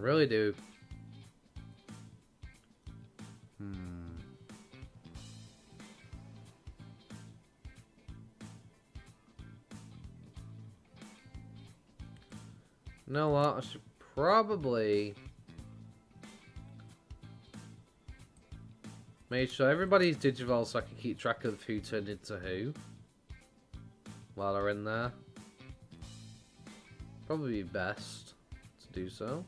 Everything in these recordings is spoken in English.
really do. You know what? I should probably make sure everybody's Digivolved so I can keep track of who turned into who while they're in there. Probably best to do so.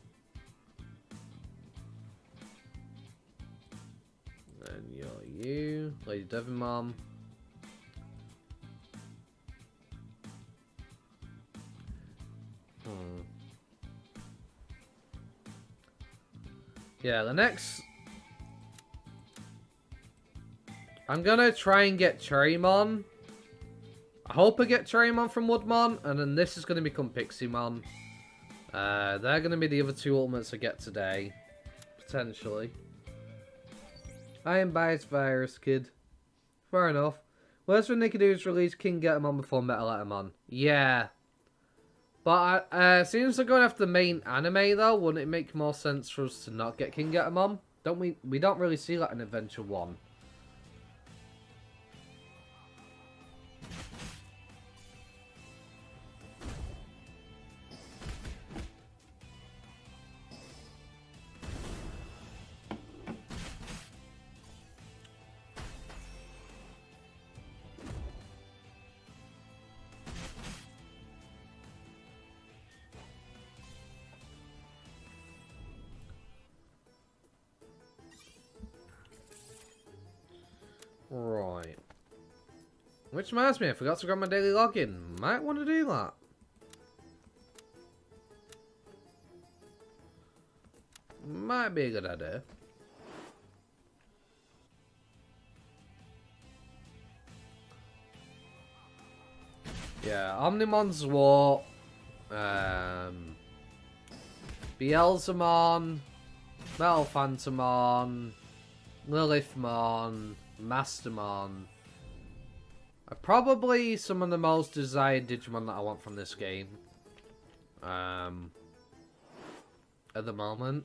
And you're you, Lady Devimon. Yeah, the next... I'm gonna try and get Cherrymon. I hope I get Cherrymon from Woodmon, and then this is gonna become Pixiemon. They're gonna be the other two ultimates I get today. Potentially. I am biased virus, kid. Fair enough. Worst thing they could do is release King Getamon before Metaletamon. Yeah. But seems they're going after the main anime though, wouldn't it make more sense for us to not get King Getamon? Don't we? We don't really see that in Adventure 1. Right. Which reminds me, I forgot to grab my daily login. Might want to do that. Might be a good idea. Yeah, Omnimon's War. Beelzemon. Metal Phantomon. Lilithmon. Mastermon are probably some of the most desired Digimon that I want from this game. At the moment.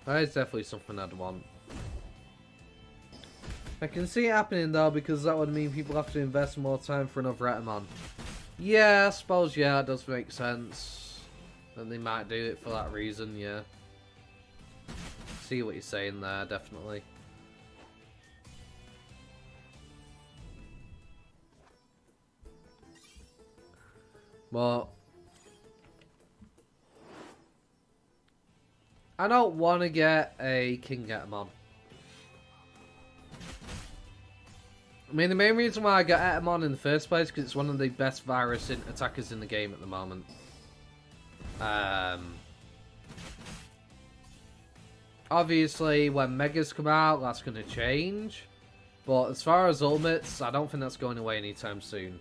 That is definitely something I'd want. I can see it happening though, because that would mean people have to invest more time for another Etamon. Yeah, I suppose, yeah, it does make sense. And they might do it for that reason, yeah. See what you're saying there, definitely. But I don't want to get a King Getamon. I mean, the main reason why I got Etamon in the first place is because it's one of the best virus attackers in the game at the moment. Obviously, when Megas come out, that's going to change. But as far as Ultimates, I don't think that's going away anytime soon.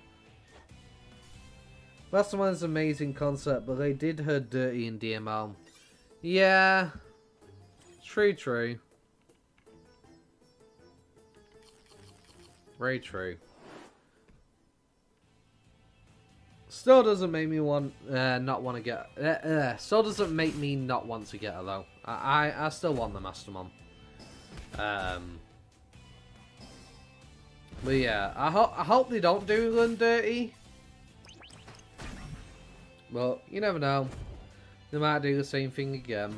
Last one's an amazing concept, but they did her dirty in DML. Yeah. True, true. Very true. Still doesn't make me want not want to get. Still doesn't make me not want to get her though. I still want the Mastermon. But yeah, I hope they don't do them dirty. But you never know. They might do the same thing again.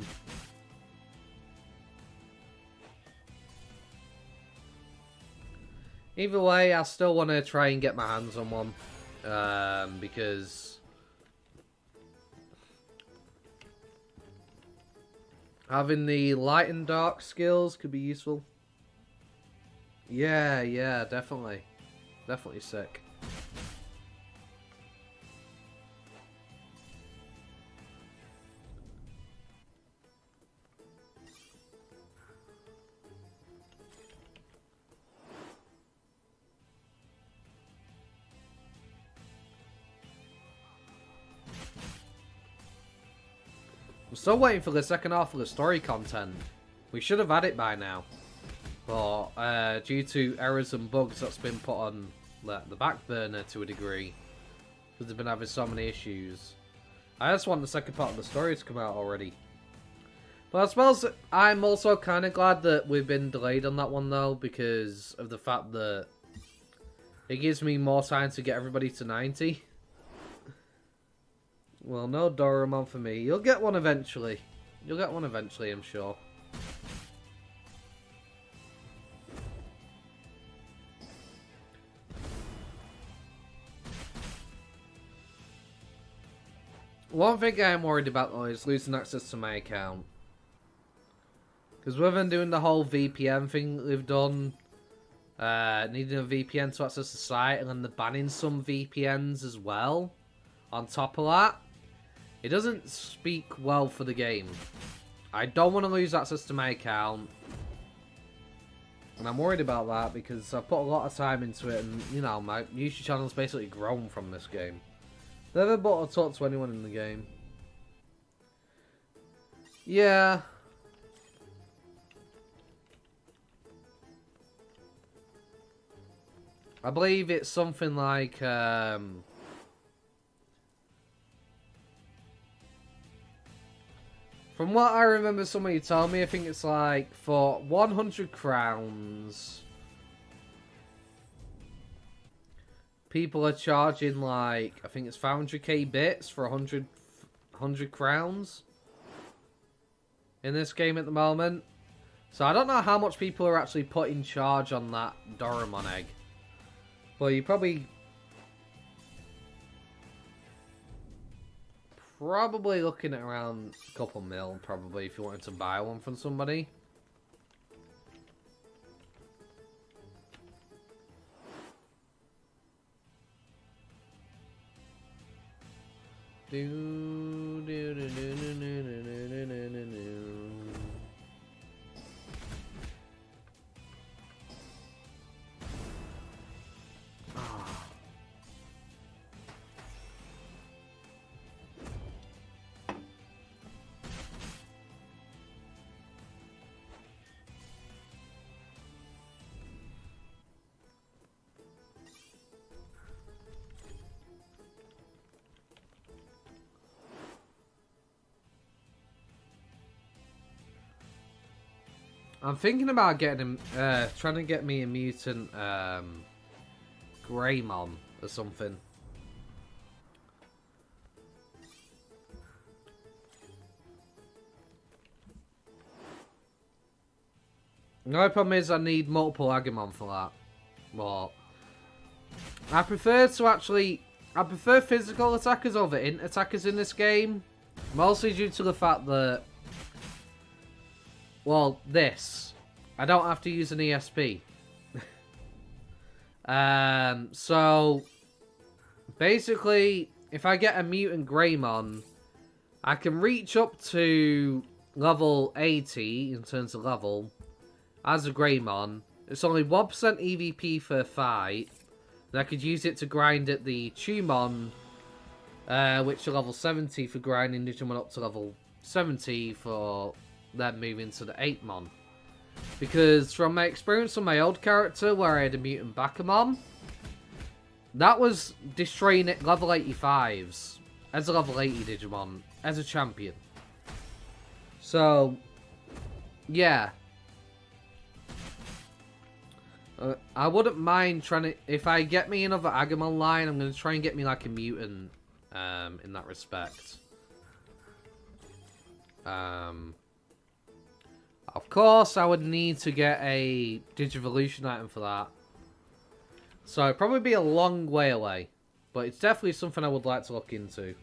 Either way, I still want to try and get my hands on one. Because having the light and dark skills could be useful. Yeah, yeah, definitely. Definitely sick. I'm still waiting for the second half of the story content. We should have had it by now. But due to errors and bugs, that's been put on the back burner to a degree. Because they've been having so many issues. I just want the second part of the story to come out already. But I suppose I'm also kind of glad that we've been delayed on that one, though, because of the fact that it gives me more time to get everybody to 90. Well, no Dorumon for me. You'll get one eventually. You'll get one eventually, I'm sure. One thing I'm worried about, though, is losing access to my account. Because with them doing the whole VPN thing they've done, needing a VPN to access the site, and then they're banning some VPNs as well, on top of that, it doesn't speak well for the game. I don't want to lose access to my account. And I'm worried about that because I've put a lot of time into it, and, you know, my YouTube channel's basically grown from this game. Never bought or talked to anyone in the game. Yeah. I believe it's something like, from what I remember somebody told me, I think it's like, for 100 crowns, people are charging like, I think it's 500k bits for 100 crowns in this game at the moment. So I don't know how much people are actually put in charge on that Dorumon egg. Well, you probably looking at around a couple mil, probably, if you wanted to buy one from somebody. I'm thinking about getting him, trying to get me a mutant, Greymon or something. The only problem is I need multiple Agumon for that. But I prefer physical attackers over int attackers in this game. Mostly due to the fact that, well, I don't have to use an ESP. So, basically, if I get a mutant Greymon, I can reach up to level 80 in terms of level as a Greymon. It's only 1% EVP for a fight, and I could use it to grind at the Tumon, which are level 70 for grinding Digimon up to level 70 for then moving to the 8mon. Because from my experience on my old character where I had a mutant Bakumon, that was destroying it level 85s as a level 80 Digimon as a champion. So, yeah. I wouldn't mind trying to, if I get me another Agumon line, I'm going to try and get me like a mutant in that respect. Of course, I would need to get a Digivolution item for that. So it'd probably be a long way away. But it's definitely something I would like to look into.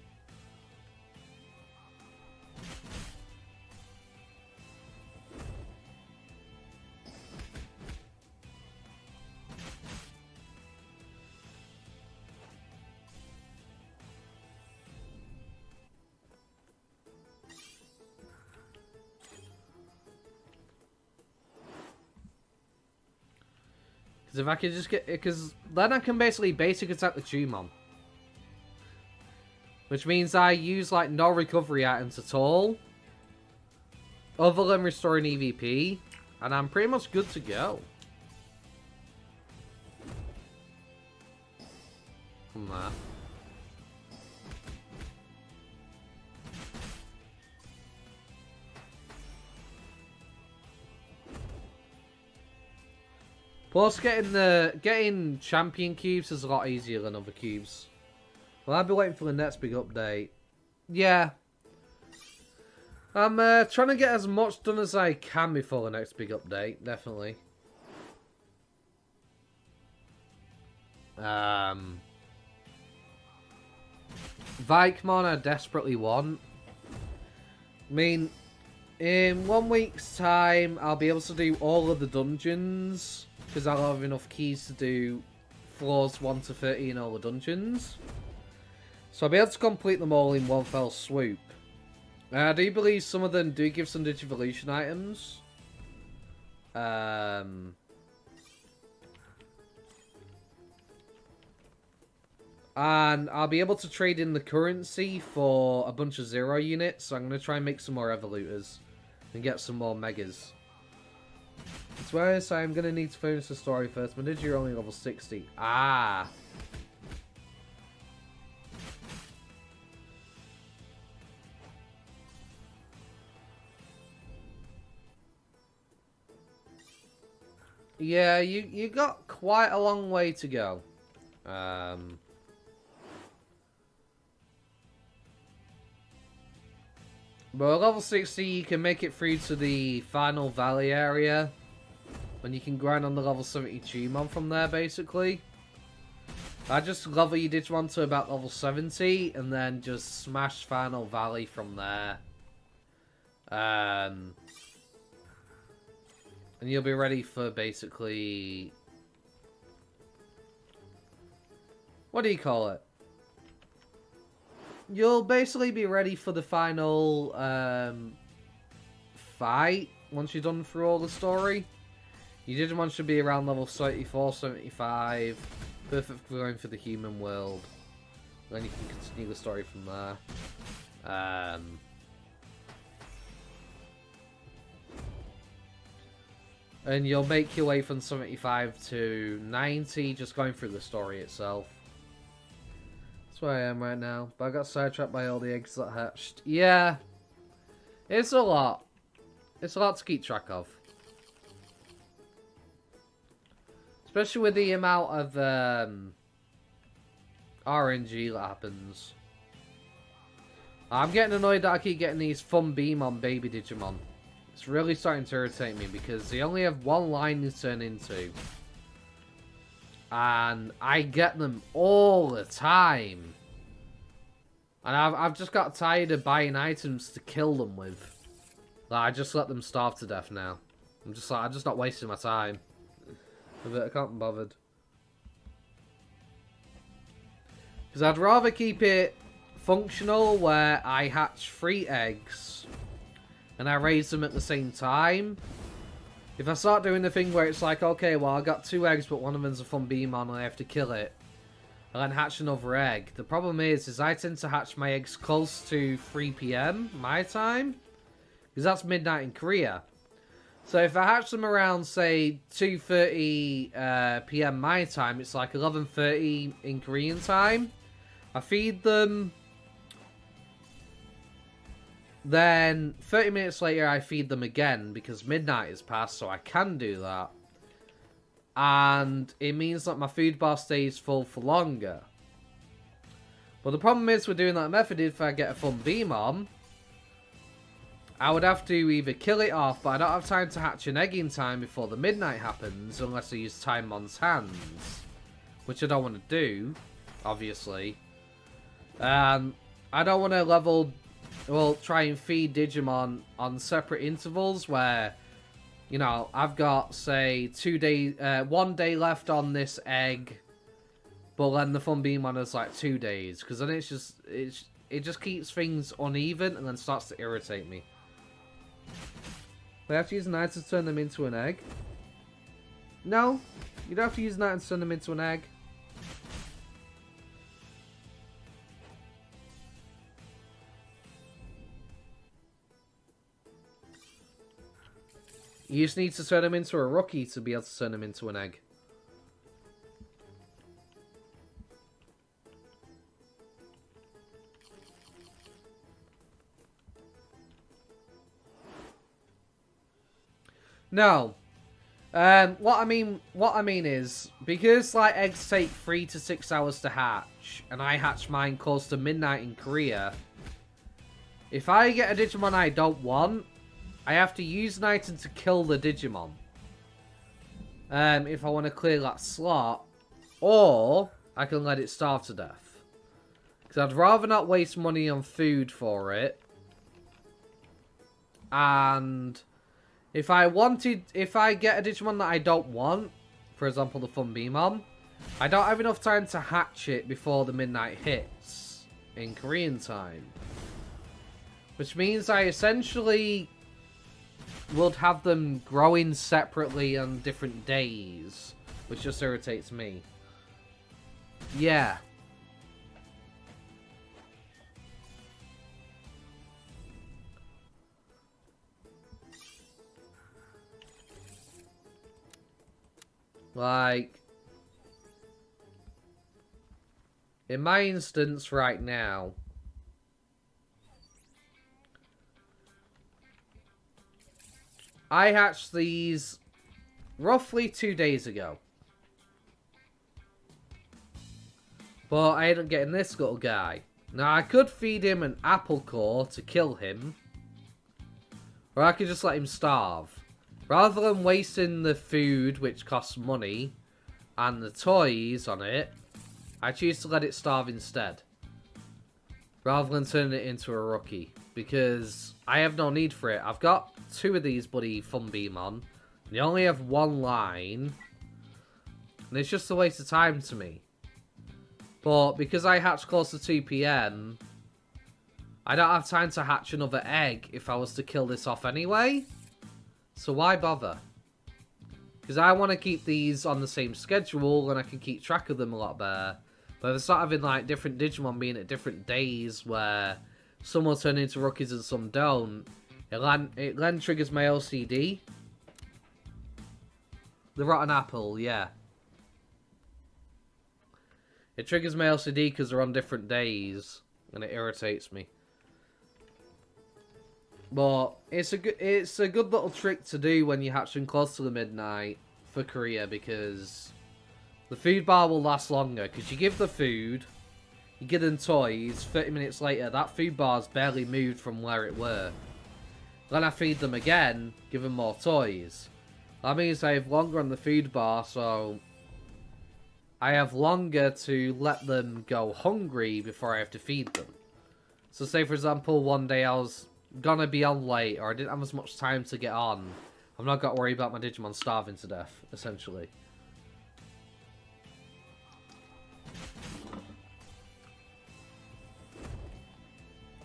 Because if I could just get... Because then I can basically basic attack the Tumon. Which means I use, like, no recovery items at all. Other than restoring EVP. And I'm pretty much good to go. From that. Plus, getting champion cubes is a lot easier than other cubes. Well, I'll be waiting for the next big update. Yeah. I'm trying to get as much done as I can before the next big update, definitely. Veemon I desperately want. I mean, in 1 week's time, I'll be able to do all of the dungeons. Because I'll have enough keys to do floors 1 to 30 in all the dungeons. So I'll be able to complete them all in one fell swoop. I do believe some of them do give some Digivolution items. And I'll be able to trade in the currency for a bunch of Zero units. So I'm going to try and make some more Evolutors. And get some more Megas. That's why I say I'm going to need to finish the story first. My Digi are only level 60. Ah. Yeah, you got quite a long way to go. But at level 60, you can make it through to the final valley area. And you can grind on the level 70 Digimon from there, basically. I just level your Digimon to about level 70, and then just smash final valley from there. And you'll be ready for basically... What do you call it? You'll basically be ready for the final fight once you're done through all the story. Your Digimon should be around level 74, 75. Perfect for going for the human world. Then you can continue the story from there. And you'll make your way from 75 to 90, just going through the story itself. That's where I am right now. But I got sidetracked by all the eggs that hatched. Yeah. It's a lot. It's a lot to keep track of. Especially with the amount of RNG that happens. I'm getting annoyed that I keep getting these fun Veemon baby Digimon. It's really starting to irritate me because they only have one line to turn into. And I get them all the time. And I've just got tired of buying items to kill them with. Like, I just let them starve to death now. I'm just like, I'm just not wasting my time. But I can't be bothered. Because I'd rather keep it functional where I hatch 3 eggs and I raise them at the same time. If I start doing the thing where it's like, okay, well, I got 2 eggs, but one of them's a fun Veemon and I have to kill it, and then hatch another egg. The problem is I tend to hatch my eggs close to 3 PM my time, because that's midnight in Korea. So if I hatch them around, say, 2:30 PM my time, it's like 11:30 in Korean time. I feed them. Then 30 minutes later, I feed them again because midnight has passed, so I can do that. And it means that my food bar stays full for longer. But the problem is with doing that method, if I get a fun Veemon, I would have to either kill it off, but I don't have time to hatch an egg in time before the midnight happens, unless I use Timemon's hands. Which I don't want to do, obviously. I don't want to try and feed Digimon on separate intervals where, you know, I've got, say, 1 day left on this egg, but then the fun Veemon is like 2 days, because then it just keeps things uneven and then starts to irritate me. They have to use an item to turn them into an egg. No, you don't have to use an item to turn them into an egg. You just need to turn them into a rookie to be able to turn them into an egg. No. What I mean is, because like eggs take 3 to 6 hours to hatch, and I hatch mine close to midnight in Korea. If I get a Digimon I don't want, I have to use an item to kill the Digimon. If I want to clear that slot, or I can let it starve to death. Because I'd rather not waste money on food for it. And if I get a Digimon that I don't want, for example the Veemon, I don't have enough time to hatch it before the midnight hits in Korean time. Which means I essentially would have them growing separately on different days, which just irritates me. Yeah. Like, in my instance right now, I hatched these roughly 2 days ago. But I ended up getting this little guy. Now, I could feed him an apple core to kill him. Or I could just let him starve. Rather than wasting the food, which costs money, and the toys on it, I choose to let it starve instead. Rather than turning it into a rookie. Because I have no need for it. I've got 2 of these bloody Veemon. They only have 1 line. And it's just a waste of time to me. But because I hatch close to 2 PM, I don't have time to hatch another egg if I was to kill this off anyway. So why bother? Because I want to keep these on the same schedule and I can keep track of them a lot better. But if I start having like different Digimon being at different days where some will turn into rookies and some don't, it then triggers my OCD. The rotten apple, yeah. It triggers my LCD because they're on different days, and it irritates me. But it's a good little trick to do when you're hatching close to the midnight for Korea, because the food bar will last longer. Because you give the food, you give them toys, 30 minutes later, that food bar's barely moved from where it were. Then I feed them again, give them more toys. That means I have longer on the food bar, so I have longer to let them go hungry before I have to feed them. So say for example one day I was gonna be on late or I didn't have as much time to get on, I'm not got to worry about my Digimon starving to death, essentially.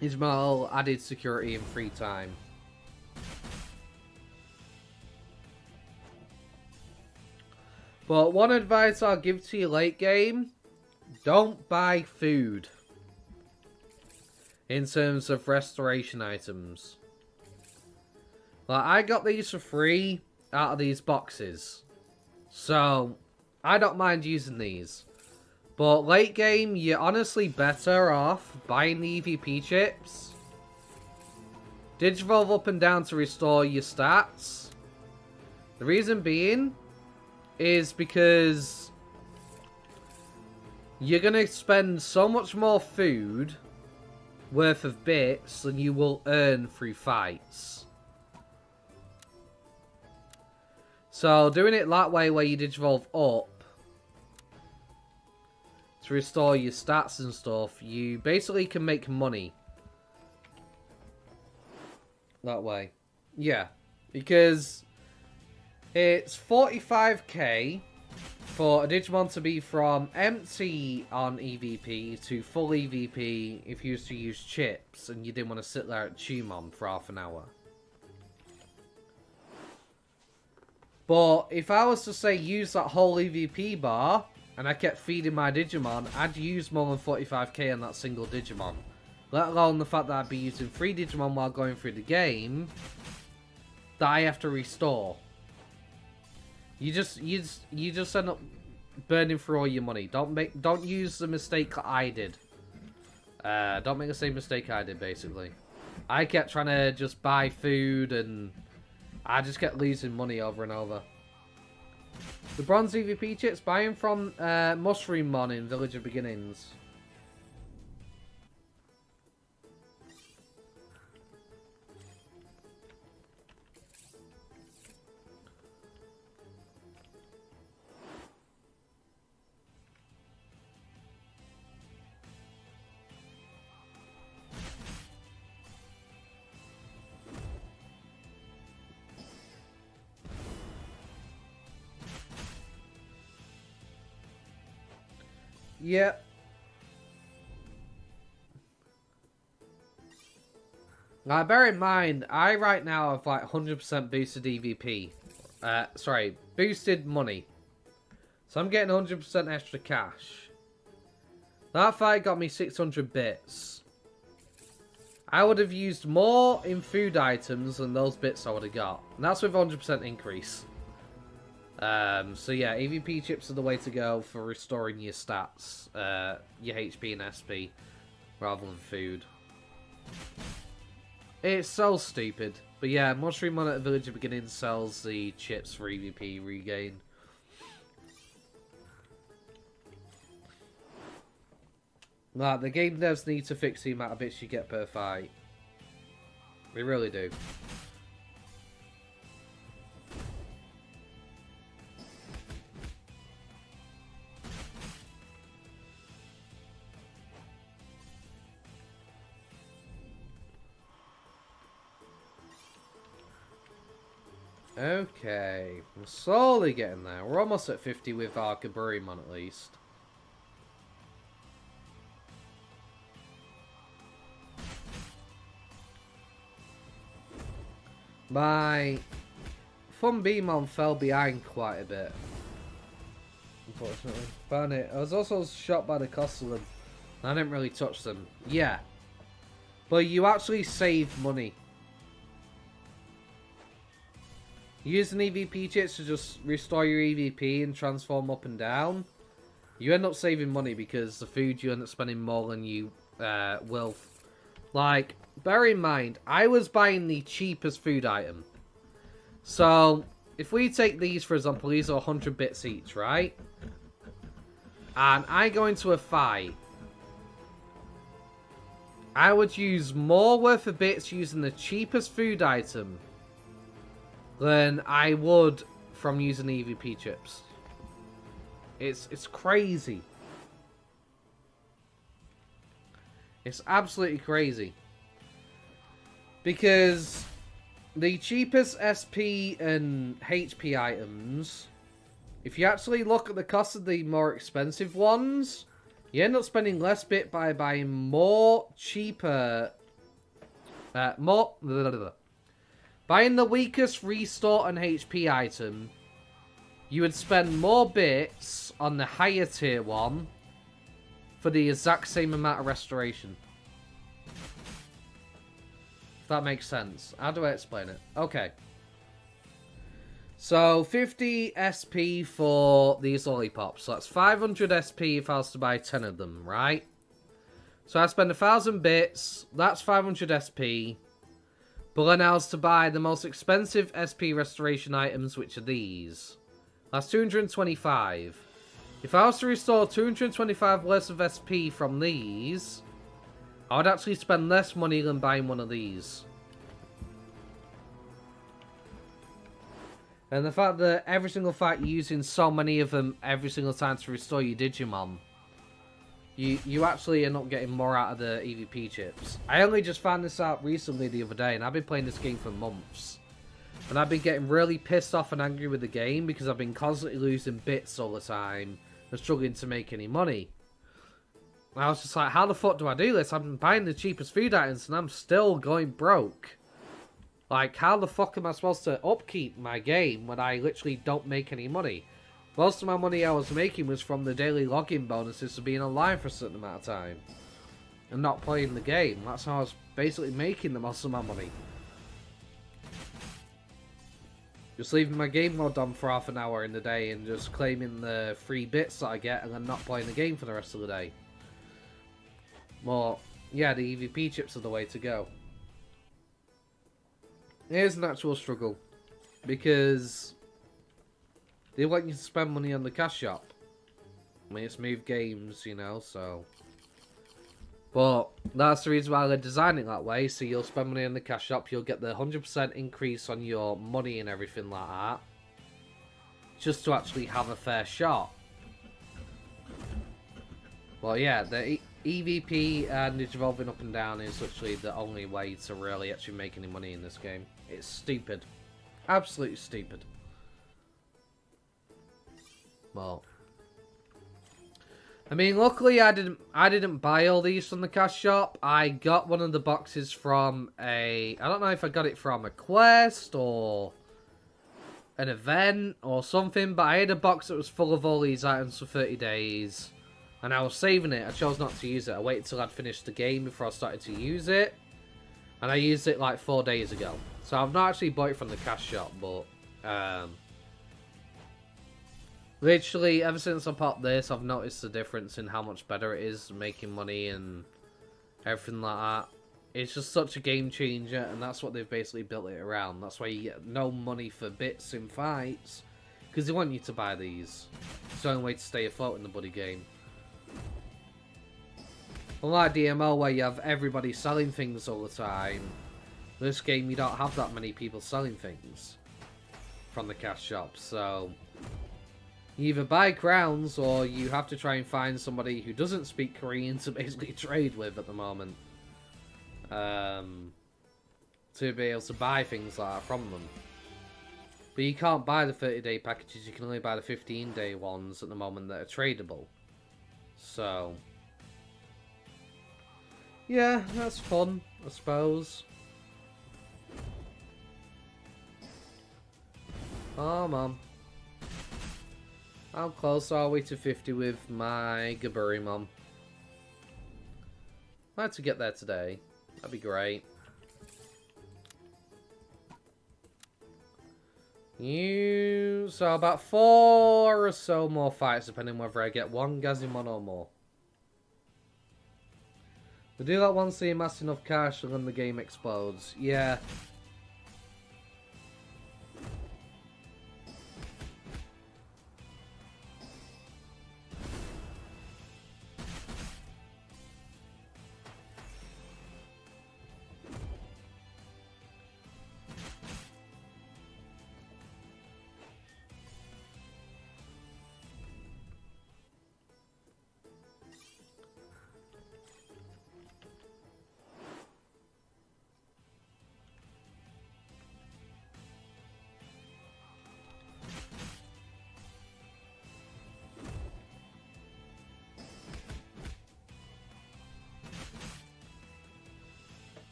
It's my little added security and free time. But one advice I'll give to you late game, don't buy food in terms of restoration items. Like, I got these for free out of these boxes, so I don't mind using these. But late game, you're honestly better off buying the EVP chips. Digivolve up and down to restore your stats. The reason being is because you're going to spend so much more food worth of bits than you will earn through fights. So doing it that way where you Digivolve up to restore your stats and stuff, you basically can make money that way. Yeah, because it's 45k for a Digimon to be from empty on EVP to full EVP if you used to use chips and you didn't want to sit there at Digimon for half an hour. But if I was to say use that whole EVP bar and I kept feeding my Digimon, I'd use more than 45k on that single Digimon. Let alone the fact that I'd be using 3 Digimon while going through the game that I have to restore. You just end up burning through all your money. Don't use the mistake that I did. Don't make the same mistake I did, basically. I kept trying to just buy food and I just kept losing money over and over. The bronze EVP chips, buying from Mushroom in Village of Beginnings. Yep. Now, bear in mind, I right now have like 100% boosted EVP. Sorry, boosted money. So I'm getting 100% extra cash. That fight got me 600 bits. I would have used more in food items than those bits I would have got. And that's with 100% increase. So yeah, EVP chips are the way to go for restoring your stats, your HP and SP, rather than food. It's so stupid. But yeah, Mushroom at Village of Beginnings sells the chips for EVP regain. Nah, the game devs need to fix the amount of bits you get per fight. They really do. Okay, we're slowly getting there. We're almost at 50 with our Veemon at least. My Veemon fell behind quite a bit, unfortunately. Found it. I was also shot by the cost of them. I didn't really touch them. Yeah. But you actually save money. Using EVP chips to just restore your EVP and transform up and down, you end up saving money because the food you end up spending more than you will. Like, bear in mind, I was buying the cheapest food item. So, if we take these, for example, these are 100 bits each, right? And I go into a fight. I would use more worth of bits using the cheapest food item than I would from using EVP chips. It's crazy. It's absolutely crazy. Because the cheapest SP and HP items, if you actually look at the cost of the more expensive ones, you end up spending less bit by buying more cheaper, buying the weakest restore and HP item. You would spend more bits on the higher tier one for the exact same amount of restoration. If that makes sense. How do I explain it? Okay. So, 50 SP for these lollipops. So that's 500 SP if I was to buy 10 of them, right? So I spend 1,000 bits. That's 500 SP. But then I was to buy the most expensive SP restoration items, which are these. That's 225. If I was to restore 225 less of SP from these, I would actually spend less money than buying one of these. And the fact that every single fight you're using so many of them every single time to restore your Digimon, you actually end up getting more out of the EVP chips. I only just found this out recently the other day, and I've been playing this game for months. And I've been getting really pissed off and angry with the game because I've been constantly losing bits all the time and struggling to make any money. And I was just like, how the fuck do I do this? I'm buying the cheapest food items and I'm still going broke. Like, how the fuck am I supposed to upkeep my game when I literally don't make any money? Most of my money I was making was from the daily login bonuses for being online for a certain amount of time. And not playing the game. That's how I was basically making the most of my money. Just leaving my game mode on for half an hour in the day and just claiming the free bits that I get and then not playing the game for the rest of the day. Well, yeah, the EVP chips are the way to go. It is an actual struggle. Because They want you to spend money on the cash shop. I mean, it's Move Games, you know, so... But that's the reason why they design it that way. So you'll spend money on the cash shop, you'll get the 100% increase on your money and everything like that. Just to actually have a fair shot. Well, yeah, the EVP and Digivolving up and down is literally the only way to really actually make any money in this game. It's stupid. Absolutely stupid. Well... I mean, luckily I didn't buy all these from the cash shop. I got one of the boxes from I don't know if I got it from a quest or an event or something, but I had a box that was full of all these items for 30 days. And I was saving it. I chose not to use it. I waited till I'd finished the game before I started to use it. And I used it like 4 days ago. So I've not actually bought it from the cash shop, but... literally, ever since I popped this, I've noticed the difference in how much better it is making money and everything like that. It's just such a game changer, and that's what they've basically built it around. That's why you get no money for bits in fights, because they want you to buy these. It's the only way to stay afloat in the bloody game. Unlike DML, where you have everybody selling things all the time, this game you don't have that many people selling things from the cash shop, so... You either buy crowns, or you have to try and find somebody who doesn't speak Korean to basically trade with at the moment. To be able to buy things like that from them. But you can't buy the 30-day packages, you can only buy the 15-day ones at the moment that are tradable. So... yeah, that's fun, I suppose. Oh, man. How close are we to 50 with my Gaburimon? I'd like to get there today. That'd be great. So about 4 or so more fights, depending whether I get 1 Gazimon or more. We do that once they amass enough cash and then the game explodes. Yeah.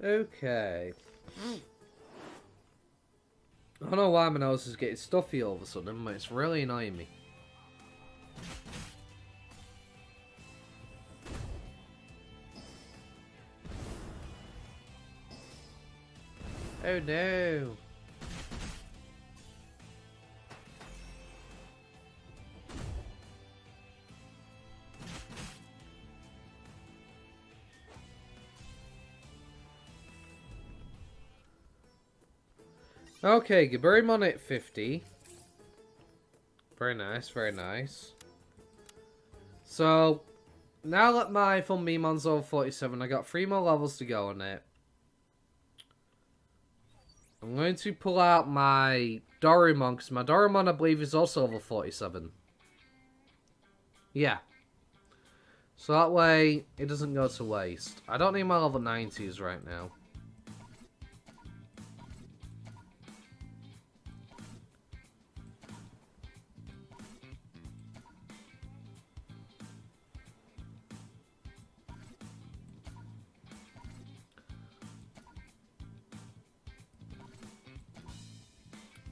Okay. I don't know why my nose is getting stuffy all of a sudden, but it's really annoying me. Oh no. Okay, Gaburimon at 50. Very nice, very nice. So, now that my Fun Veemon's level 47, I got 3 more levels to go on it. I'm going to pull out my Dorumon, because my Dorumon, I believe, is also level 47. Yeah. So that way, it doesn't go to waste. I don't need my level 90s right now.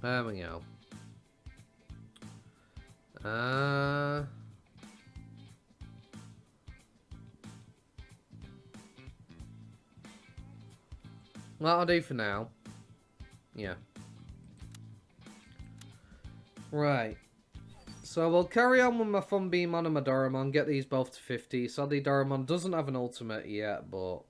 There we go. Well, I'll do for now. Yeah. Right. So we'll carry on with my fun Veemon and my Dorumon, get these both to 50. Sadly, Dorumon doesn't have an ultimate yet, but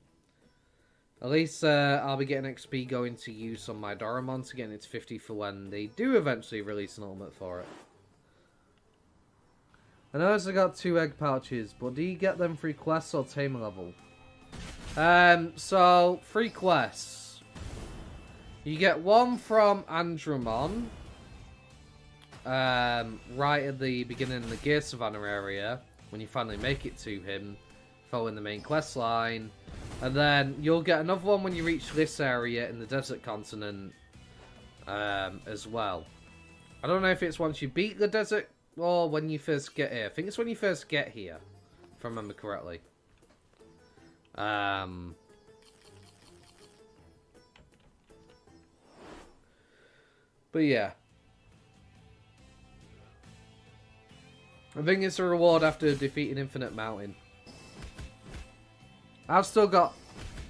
at least I'll be getting XP going to use on my Dorumon to get it to 50 for when they do eventually release an ultimate for it. I noticed I got 2 egg pouches, but do you get them free quests or tamer level? So, free quests. You get one from Andromon. Right at the beginning of the Gear Savannah area, when you finally make it to him, following the main quest line. And then you'll get another one when you reach this area in the desert continent, as well. I don't know if it's once you beat the desert or when you first get here. I think it's when you first get here, if I remember correctly. But yeah. I think it's a reward after defeating Infinite Mountain. I've still got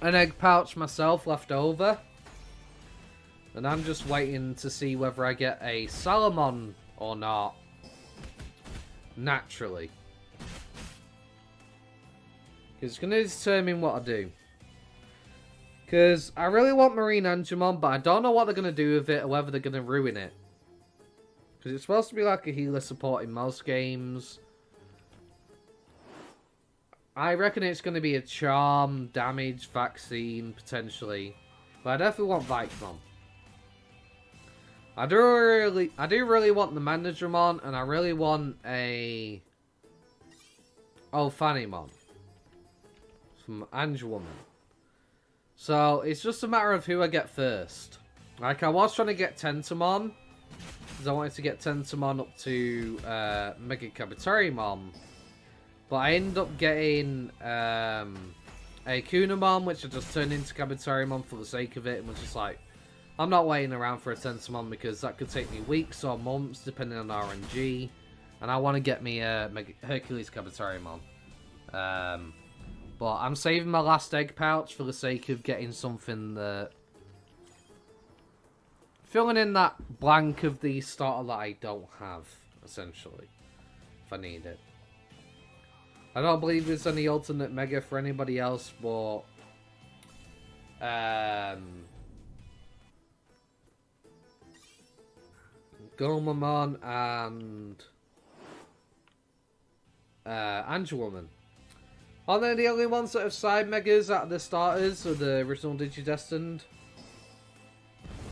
an egg pouch myself left over. And I'm just waiting to see whether I get a Salamon or not. Naturally. It's going to determine what I do. Because I really want Marine Angemon, but I don't know what they're going to do with it or whether they're going to ruin it. Because it's supposed to be like a healer support in most games. I reckon it's going to be a charm, damage, vaccine, potentially. But I definitely want Veemon. I do really want the Mandramon, and I really want a Fanimon from Angelwoman. So it's just a matter of who I get first. Like I was trying to get Tentamon, because I wanted to get Tentamon up to Mega Kabutarimon, but I ended up getting a Kunamon, which I just turned into Kabutarimon for the sake of it, and was just like, I'm not waiting around for a Tentamon because that could take me weeks or months depending on RNG, and I want to get me a Hercules Kabutarimon. But I'm saving my last egg pouch for the sake of getting something that... filling in that blank of the starter that I don't have, essentially, if I need it. I don't believe there's any alternate Mega for anybody else, but... Gomamon and... Angelwoman. Aren't they the only ones that have side Megas out of the starters of the original Digidestined?